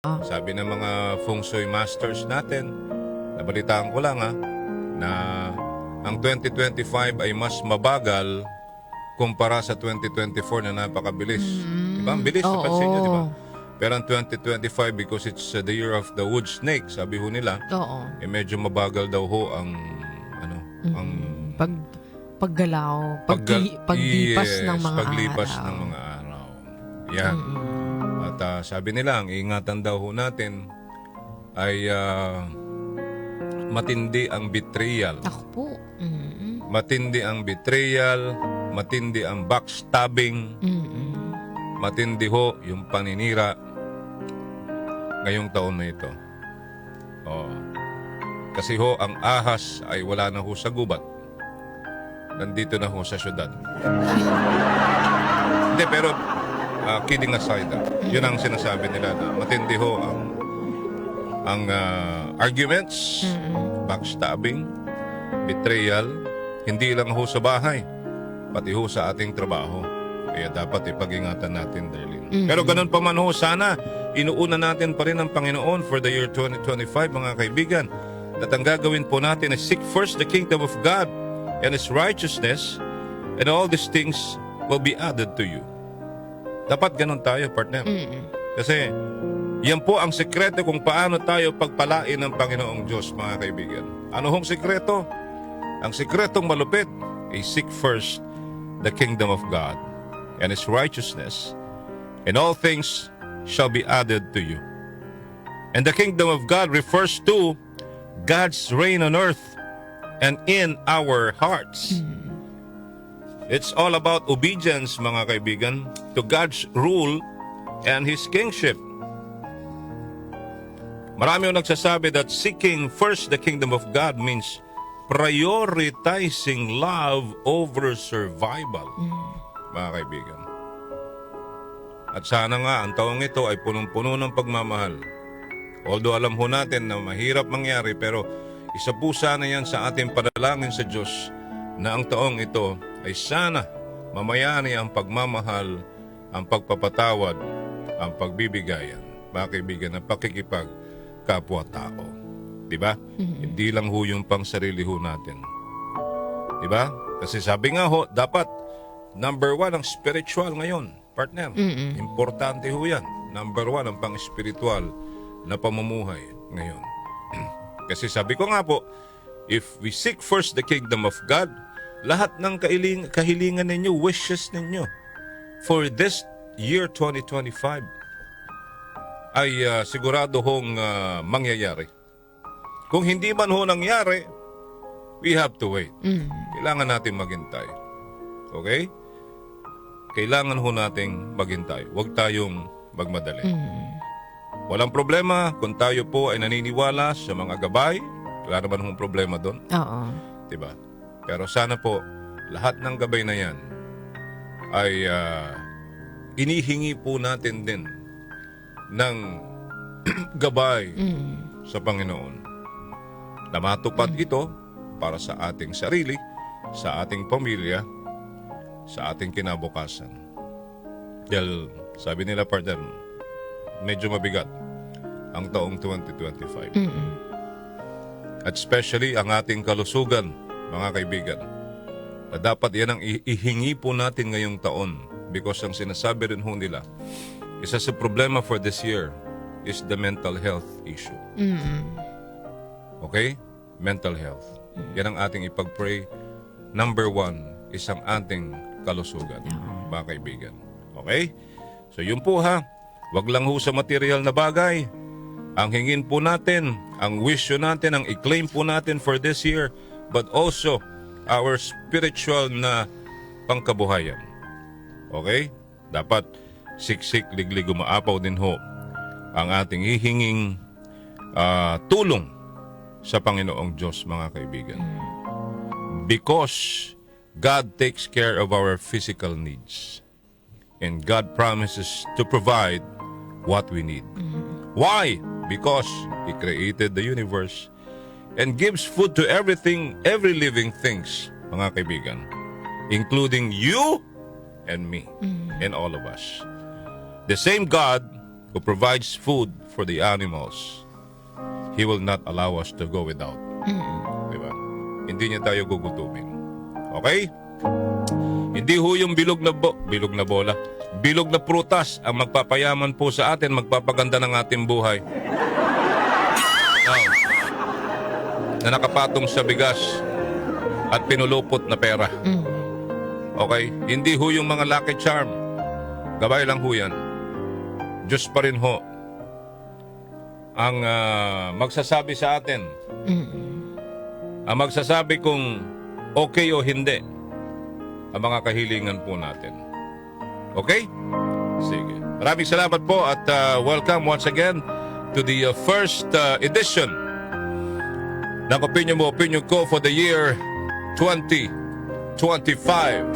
Sabi ng mga feng shui masters natin, nabalitaan ko lang na ang 2025 ay mas mabagal kumpara sa 2024 na napakabilis. Diba? Ang bilis, napansin nyo, diba? Pero ang 2025, because it's the year of the wood snake, sabi ho nila, medyo mabagal daw ho ang paggalaw, paglipas ng mga paglipas araw. ng mga araw. Yan. At sabi nila, ang ingatan daw ho natin ay matindi ang betrayal. Ako po. Matindi ang betrayal, matindi ang backstabbing, matindi ho yung paninira ngayong taon na ito. Kasi ho, ang ahas ay wala na ho sa gubat. Nandito na ho sa syudad. Hindi, pero kidding aside, yun ang sinasabi nila na matindi ho ang arguments, backstabbing, betrayal, hindi lang ho sa bahay, pati ho sa ating trabaho. Kaya dapat ipag-ingatan natin, Darlene. Pero ganun pa man ho, sana inuuna natin pa rin ang Panginoon for the year 2025, mga kaibigan. At ang gagawin po natin is seek first the kingdom of God and His righteousness, and all these things will be added to you. Dapat ganun tayo, partner. Kasi yan po ang sekreto kung paano tayo pagpalain ng Panginoong Diyos, mga kaibigan. Ano hong sekreto? Ang sekretong malupit ay seek first the kingdom of God and His righteousness, and all things shall be added to you. And the kingdom of God refers to God's reign on earth and in our hearts. It's all about obedience, mga kaibigan, to God's rule and His kingship. Marami yung nagsasabi that seeking first the kingdom of God means prioritizing love over survival, mga kaibigan. At sana nga ang taong ito ay punong-puno ng pagmamahal. Although alam ho natin na mahirap mangyari, pero isa po sana yan sa ating panalangin sa Diyos na ang taong ito ay sana mamayani ang pagmamahal, ang pagpapatawad, ang pagbibigayan, mga kaibigan, ang pakikipagkapwa-tao. Diba? Hindi lang ho yung pang sarili ho natin. Diba? Kasi sabi nga ho, dapat number 1 ang spiritual ngayon, partner. Importante ho yan. Number 1 ang pang-spiritual na pamumuhay ngayon. Kasi sabi ko nga po, if we seek first the kingdom of God, lahat ng kahilingan ninyo, wishes ninyo for this year 2025 ay sigurado hong mangyayari. Kung hindi man ho nangyari, we have to wait. Kailangan natin maghintay. Okay? Kailangan ho nating maghintay. Huwag tayong magmadali. Walang problema kung tayo po ay naniniwala sa mga gabay. Wala naman hong problema doon. Diba? Pero sana po, lahat ng gabay na yan ay inihingi po natin din ng gabay sa Panginoon. Na matupad ito para sa ating sarili, sa ating pamilya, sa ating kinabukasan. Dahil sabi nila, partner, medyo mabigat ang taong 2025. At especially ang ating kalusugan, mga kaibigan, na dapat yan ang ihingi po natin ngayong taon, because ang sinasabi rin ho nila, isa sa problema for this year is the mental health issue. Okay? Mental health. Yan ang ating ipag-pray. Number 1 is ang ating kalusugan, mga kaibigan. Okay? So yun po ha. Wag lang ho sa material na bagay. Ang hingin po natin, ang wish natin, ang i-claim po natin for this year, but also our spiritual na pangkabuhayan. Okay? Dapat siksik, liglig, umaapaw din ho ang ating hihinging tulong sa Panginoong Diyos, mga kaibigan. Because God takes care of our physical needs. And God promises to provide what we need. Why? Because He created the universe and gives food to everything, every living things, mga kaibigan, including you and me and all of us. The same God who provides food for the animals, He will not allow us to go without. Diba? Hindi niya tayo gugutumin. Okay? Hindi ho yung bilog na bola, bilog na prutas ang magpapayaman po sa atin, magpapaganda ng ating buhay. Now, na nakapatong sa bigas at pinulupot na pera. Okay? Hindi ho yung mga lucky charm. Gabay lang ho yan. Diyos pa rin ho ang magsasabi sa atin. Ang magsasabi kung okay o hindi ang mga kahilingan po natin. Okay? Sige. Maraming salamat po at welcome once again to the first edition ng Opinion Mo, Opinion Ko for the year 2025.